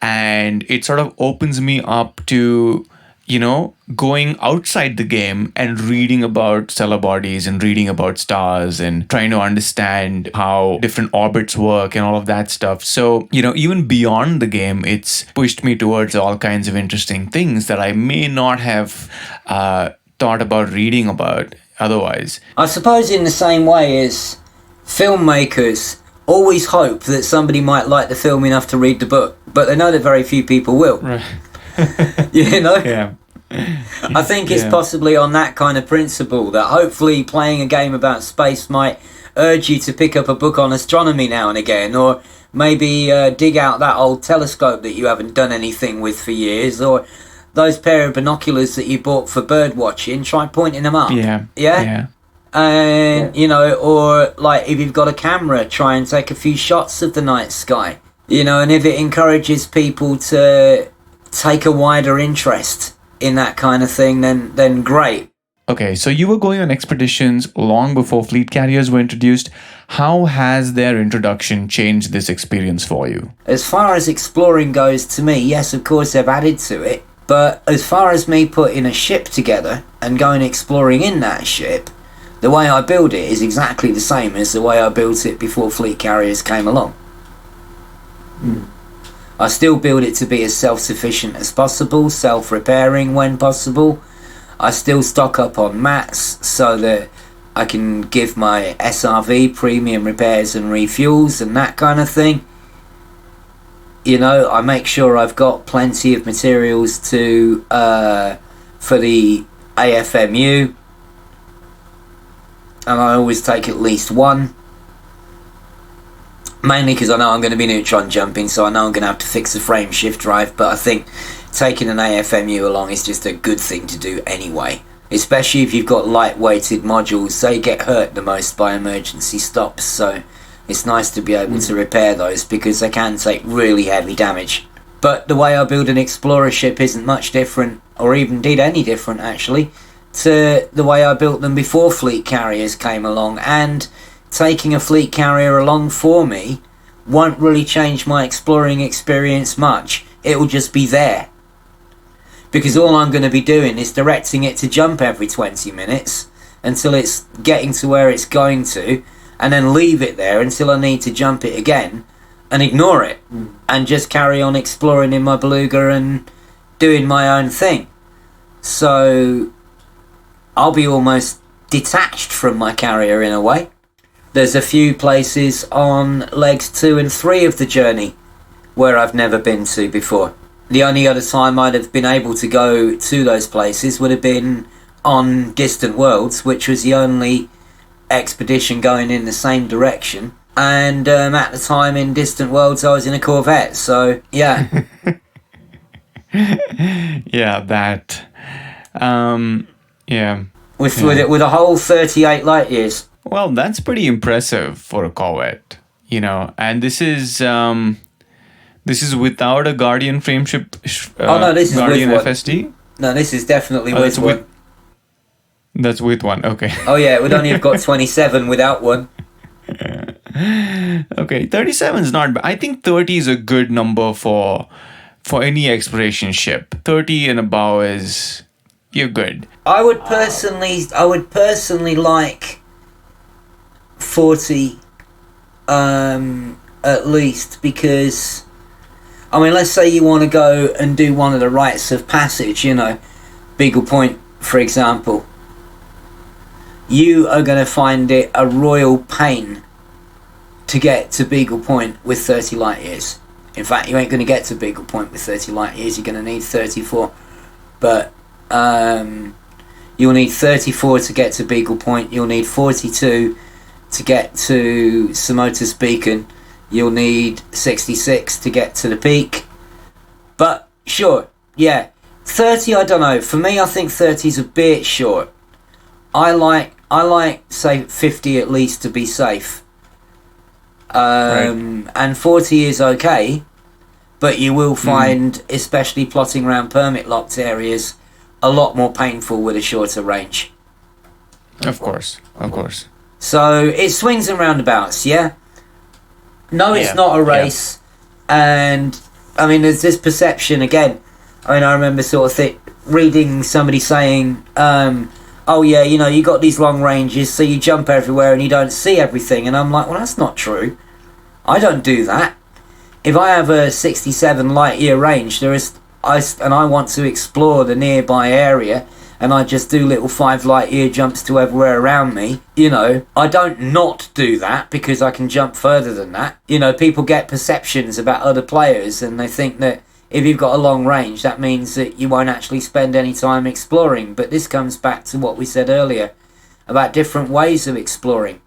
and it sort of opens me up to, you know, going outside the game and reading about stellar bodies and reading about stars and trying to understand how different orbits work and all of that stuff. So, you know, even beyond the game, it's pushed me towards all kinds of interesting things that I may not have thought about reading about otherwise. I suppose in the same way as filmmakers always hope that somebody might like the film enough to read the book, but they know that very few people will. Right. You know? Yeah. I think it's possibly on that kind of principle that hopefully playing a game about space might urge you to pick up a book on astronomy now and again, or maybe dig out that old telescope that you haven't done anything with for years, or those pair of binoculars that you bought for bird watching, try pointing them up. Yeah? And, you know, or like if you've got a camera, try and take a few shots of the night sky. You know, and if it encourages people to take a wider interest in that kind of thing, then great. Okay, so you were going on expeditions long before fleet carriers were introduced. How has their introduction changed this experience for you? As far as exploring goes, to me, yes, of course they've added to it. But as far as me putting a ship together and going exploring in that ship, the way I build it is exactly the same as the way I built it before fleet carriers came along. I still build it to be as self-sufficient as possible, self-repairing when possible. I still stock up on mats so that I can give my SRV premium repairs and refuels and that kind of thing. You know, I make sure I've got plenty of materials to for the AFMU, and I always take at least one. Mainly because I know I'm going to be neutron jumping, so I know I'm going to have to fix the frame shift drive, but I think taking an AFMU along is just a good thing to do anyway. Especially if you've got light-weighted modules, they get hurt the most by emergency stops, so it's nice to be able to repair those because they can take really heavy damage. But the way I build an explorer ship isn't much different, or even indeed any different actually, to the way I built them before fleet carriers came along, and taking a fleet carrier along for me won't really change my exploring experience much. It will just be there. Because all I'm going to be doing is directing it to jump every 20 minutes until it's getting to where it's going to, and then leave it there until I need to jump it again and ignore it and just carry on exploring in my beluga and doing my own thing. So I'll be almost detached from my carrier in a way. There's a few places on legs 2 and 3 of the journey where I've never been to before. The only other time I'd have been able to go to those places would have been on Distant Worlds, which was the only expedition going in the same direction. And at the time in Distant Worlds, I was in a Corvette, so yeah. Yeah, that. Yeah. With a whole 38 light years. Well, that's pretty impressive for a Corvette, you know. And this is without a Guardian frameship. This is Guardian with FSD. one. No, this is definitely with one. That's with one. Okay. Oh yeah, it would only have got 27 without one. Okay, 37 is not bad. I think 30 is a good number for for any exploration ship. 30 and above is, you're good. I would personally like 40 at least, because I mean, let's say you want to go and do one of the rites of passage, you know, Beagle Point, for example. You are going to find it a royal pain to get to Beagle Point with 30 light years. In fact, you ain't going to get to Beagle Point with 30 light years. You're going to need 34. But you'll need 34 to get to Beagle Point. You'll need 42 to get to Samotus Beacon. You'll need 66 to get to the peak. But sure, yeah, 30, I don't know. For me, I think 30 is a bit short. I like say 50 at least to be safe. And 40 is okay, but you will find, especially plotting around permit locked areas, a lot more painful with a shorter range. Of course. So it swings and roundabouts, yeah? No, it's not a race. And, I mean, there's this perception, again. I mean, I remember sort of reading somebody saying, oh yeah, you know, you got these long ranges, so you jump everywhere and you don't see everything. And I'm like, well, that's not true. I don't do that. If I have a 67 light year range, and I want to explore the nearby area, and I just do little 5 light year jumps to everywhere around me, you know, I don't not do that because I can jump further than that. You know, people get perceptions about other players and they think that if you've got a long range, that means that you won't actually spend any time exploring. But this comes back to what we said earlier about different ways of exploring.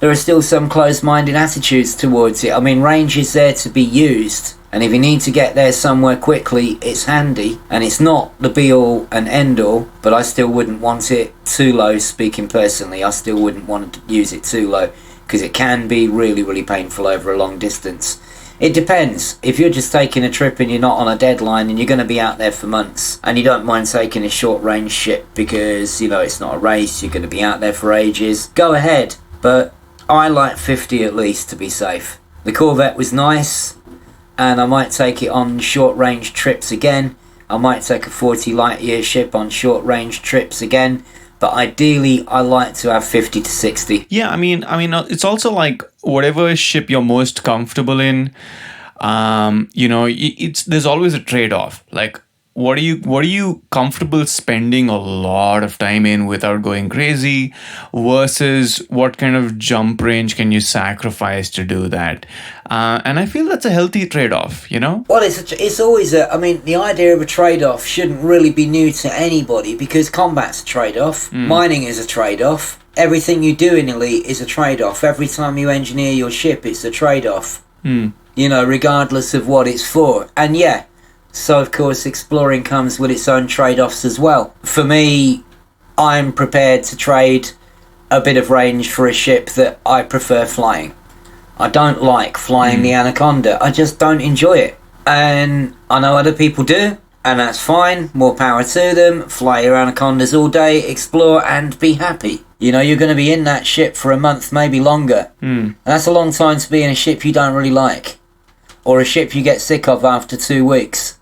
There are still some closed-minded attitudes towards it. I mean, range is there to be used, and if you need to get there somewhere quickly, it's handy, and it's not the be-all and end-all, but I still wouldn't want it too low, speaking personally. I still wouldn't want to use it too low, because it can be really, really painful over a long distance. It depends. If you're just taking a trip and you're not on a deadline and you're going to be out there for months, and you don't mind taking a short-range ship because, you know, it's not a race, you're going to be out there for ages, go ahead, but I like 50 at least to be safe. The Corvette was nice, and I might take it on short-range trips again. I might take a 40 light-year ship on short-range trips again, but ideally I like to have 50 to 60. Yeah, I mean, it's also like whatever ship you're most comfortable in. You know, there's always a trade-off. Like, what are you comfortable spending a lot of time in without going crazy, versus what kind of jump range can you sacrifice to do that? And I feel that's a healthy trade-off, you know? Well, it's always I mean, the idea of a trade-off shouldn't really be new to anybody, because combat's a trade-off, mining is a trade-off, everything you do in Elite is a trade-off. Every time you engineer your ship, it's a trade-off. You know, regardless of what it's for. And yeah, so of course exploring comes with its own trade-offs as well. For me, I'm prepared to trade a bit of range for a ship that I prefer flying. I don't like flying the Anaconda. I just don't enjoy it. And I know other people do, and that's fine. More power to them. Fly your Anacondas all day, explore, and be happy. You know, you're going to be in that ship for a month, maybe longer. And that's a long time to be in a ship you don't really like. Or a ship you get sick of after 2 weeks.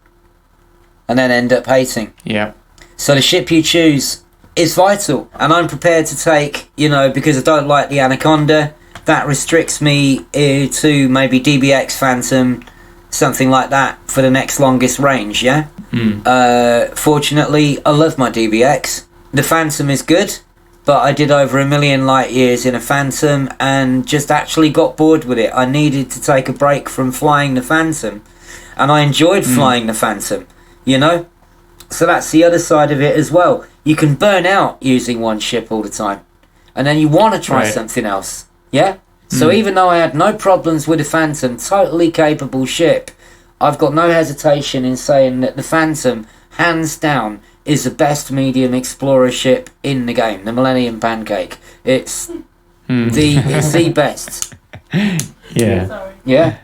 And then end up hating. Yeah. So the ship you choose is vital. And I'm prepared to take, you know, because I don't like the Anaconda, that restricts me to maybe DBX Phantom, something like that, for the next longest range, yeah? Fortunately, I love my DBX. The Phantom is good, but I did over 1 million light years in a Phantom and just actually got bored with it. I needed to take a break from flying the Phantom, and I enjoyed flying the Phantom, you know? So that's the other side of it as well. You can burn out using one ship all the time, and then you want to try something else. Yeah? So even though I had no problems with the Phantom, totally capable ship, I've got no hesitation in saying that the Phantom, hands down, is the best medium explorer ship in the game. The Millennium Pancake. It's the best. Yeah. Yeah.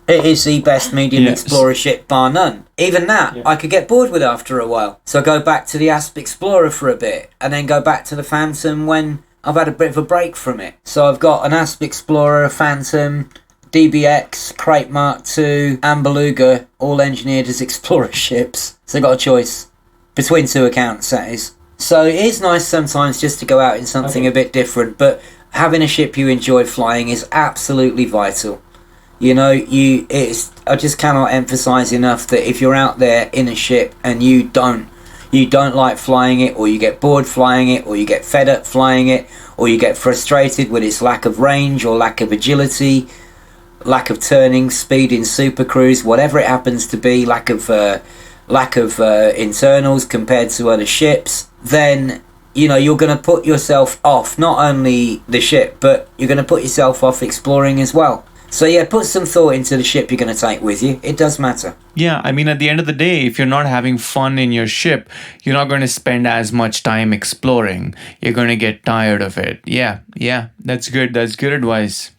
It is the best medium explorer ship, bar none. Even that, I could get bored with after a while. So go back to the Asp Explorer for a bit, and then go back to the Phantom when I've had a bit of a break from it. So I've got an Asp Explorer, a Phantom, DBX, Crate Mark II, and Beluga, all engineered as explorer ships. So I got a choice between two accounts, that is. So it is nice sometimes just to go out in something a bit different, but having a ship you enjoy flying is absolutely vital. You know, I just cannot emphasize enough that if you're out there in a ship and you don't like flying it, or you get bored flying it, or you get fed up flying it, or you get frustrated with its lack of range or lack of agility, lack of turning speed in Super Cruise, whatever it happens to be, lack of internals compared to other ships, then you know you're going to put yourself off not only the ship, but you're going to put yourself off exploring as well. So yeah, put some thought into the ship you're going to take with you. It does matter. Yeah, I mean, at the end of the day, if you're not having fun in your ship, you're not going to spend as much time exploring. You're going to get tired of it. Yeah, that's good. That's good advice.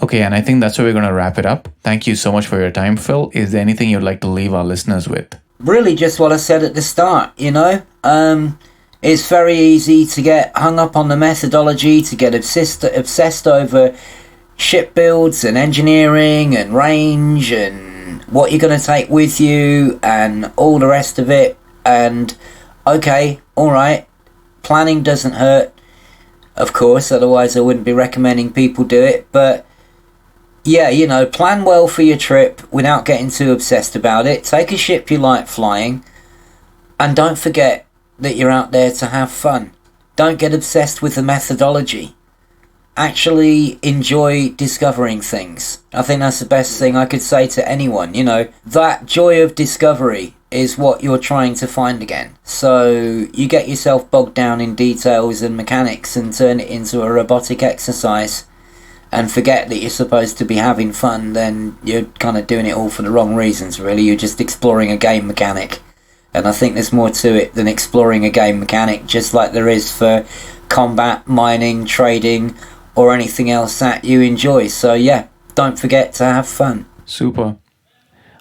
Okay, and I think that's where we're going to wrap it up. Thank you so much for your time, Phil. Is there anything you'd like to leave our listeners with? Really just what I said at the start, you know. It's very easy to get hung up on the methodology, to get obsessed over ship builds and engineering and range and what you're going to take with you and all the rest of it. And okay, alright, planning doesn't hurt, of course, otherwise I wouldn't be recommending people do it. But yeah, you know, plan well for your trip without getting too obsessed about it. Take a ship you like flying, and don't forget that you're out there to have fun. Don't get obsessed with the methodology. Actually enjoy discovering things. I think that's the best thing I could say to anyone. You know, that joy of discovery is what you're trying to find again. So you get yourself bogged down in details and mechanics and turn it into a robotic exercise and forget that you're supposed to be having fun, then you're kind of doing it all for the wrong reasons, really. You're just exploring a game mechanic. And I think there's more to it than exploring a game mechanic, just like there is for combat, mining, trading, or anything else that you enjoy. So yeah, don't forget to have fun. Super.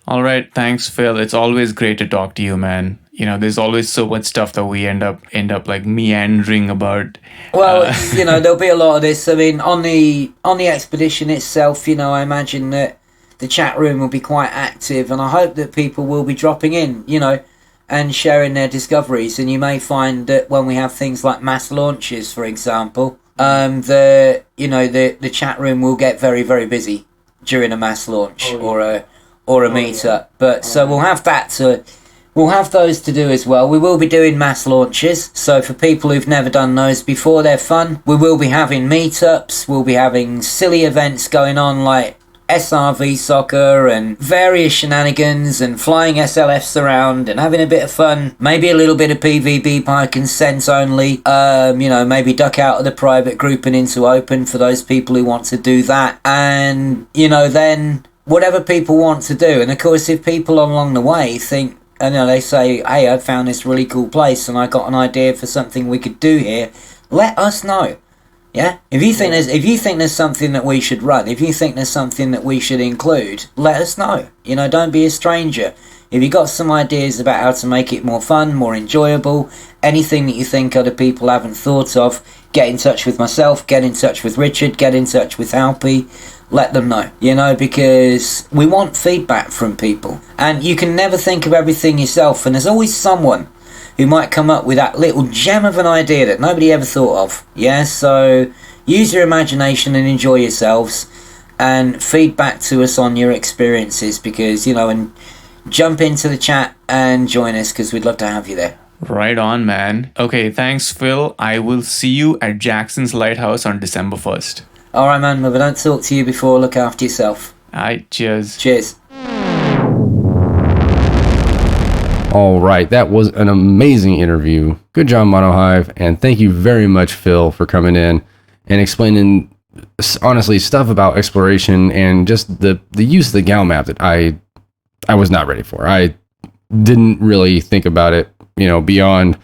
All right, thanks, Phil. It's always great to talk to you, man. You know, there's always so much stuff that we end up like meandering about. Well, you know, there'll be a lot of this. I mean, on the expedition itself, you know, I imagine that the chat room will be quite active, and I hope that people will be dropping in, you know, and sharing their discoveries. And you may find that when we have things like mass launches, for example, the chat room will get very, very busy during a mass launch or a meetup. But so we'll have those to do as well. We will be doing mass launches. So for people who've never done those before, they're fun. We will be having meetups. We'll be having silly events going on like SRV soccer and various shenanigans and flying SLFs around and having a bit of fun. Maybe a little bit of PvP by consent only. Maybe duck out of the private group and into open for those people who want to do that. And, you know, then whatever people want to do. And of course, if people along the way think, they say, hey, I found this really cool place and I got an idea for something we could do here, let us know. Yeah? If you think there's something that we should run, if you think there's something that we should include, let us know. You know, don't be a stranger. If you got some ideas about how to make it more fun, more enjoyable, anything that you think other people haven't thought of, get in touch with myself, get in touch with Richard, get in touch with Phill P. Let them know, you know, because we want feedback from people. And you can never think of everything yourself, and there's always someone who might come up with that little gem of an idea that nobody ever thought of. Yeah, so use your imagination and enjoy yourselves, and feedback to us on your experiences, because, you know, and jump into the chat and join us, because we'd love to have you there. Right on, man. Okay, thanks, Phil. I will see you at Jackson's Lighthouse on December 1st. All right, man. If I don't talk to you before, look after yourself. All right, cheers. Cheers. All right, that was an amazing interview. Good job, Monohive, and thank you very much, Phil, for coming in and explaining, honestly, stuff about exploration and just the use of the Gal map that I was not ready for. I didn't really think about it, you know, beyond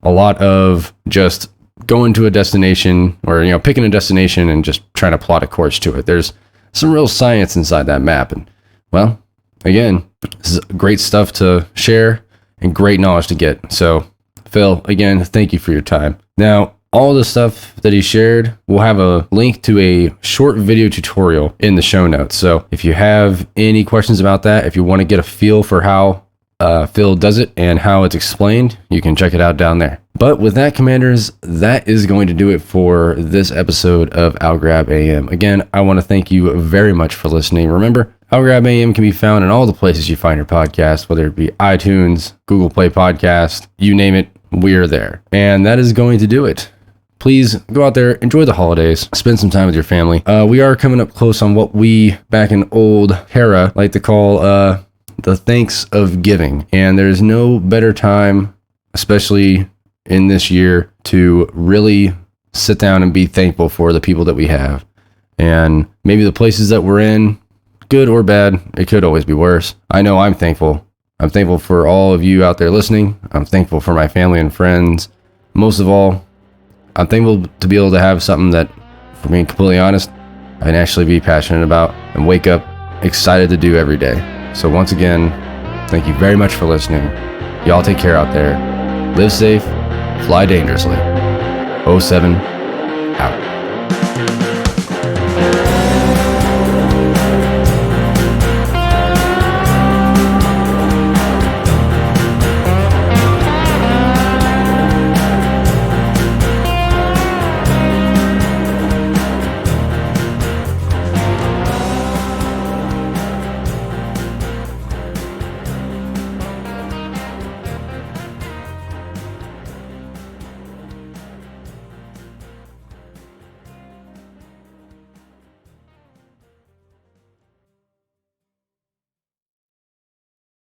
a lot of just going to a destination or, you know, picking a destination and just trying to plot a course to it. There's some real science inside that map. And, well, again, this is great stuff to share and great knowledge to get. So, Phil, again, thank you for your time. Now, all the stuff that he shared, we'll have a link to a short video tutorial in the show notes. So if you have any questions about that, if you want to get a feel for how Phill does it and how it's explained, you can check it out down there. But with that, Commanders, that is going to do it for this episode of Algorab AM. Again, I want to thank you very much for listening. Remember, Algorab AM can be found in all the places you find your podcast, whether it be iTunes, Google Play Podcast, you name it, we're there. And that is going to do it. Please go out there, enjoy the holidays, spend some time with your family. We are coming up close on what we, back in old Hera, like to call the thanks of giving. And there's no better time, especially in this year, to really sit down and be thankful for the people that we have. And maybe the places that we're in, good or bad, it could always be worse. I know I'm thankful. I'm thankful for all of you out there listening. I'm thankful for my family and friends. Most of all, I'm thankful to be able to have something that, for being completely honest, I can actually be passionate about and wake up excited to do every day. So once again, thank you very much for listening. Y'all take care out there. Live safe, fly dangerously. 07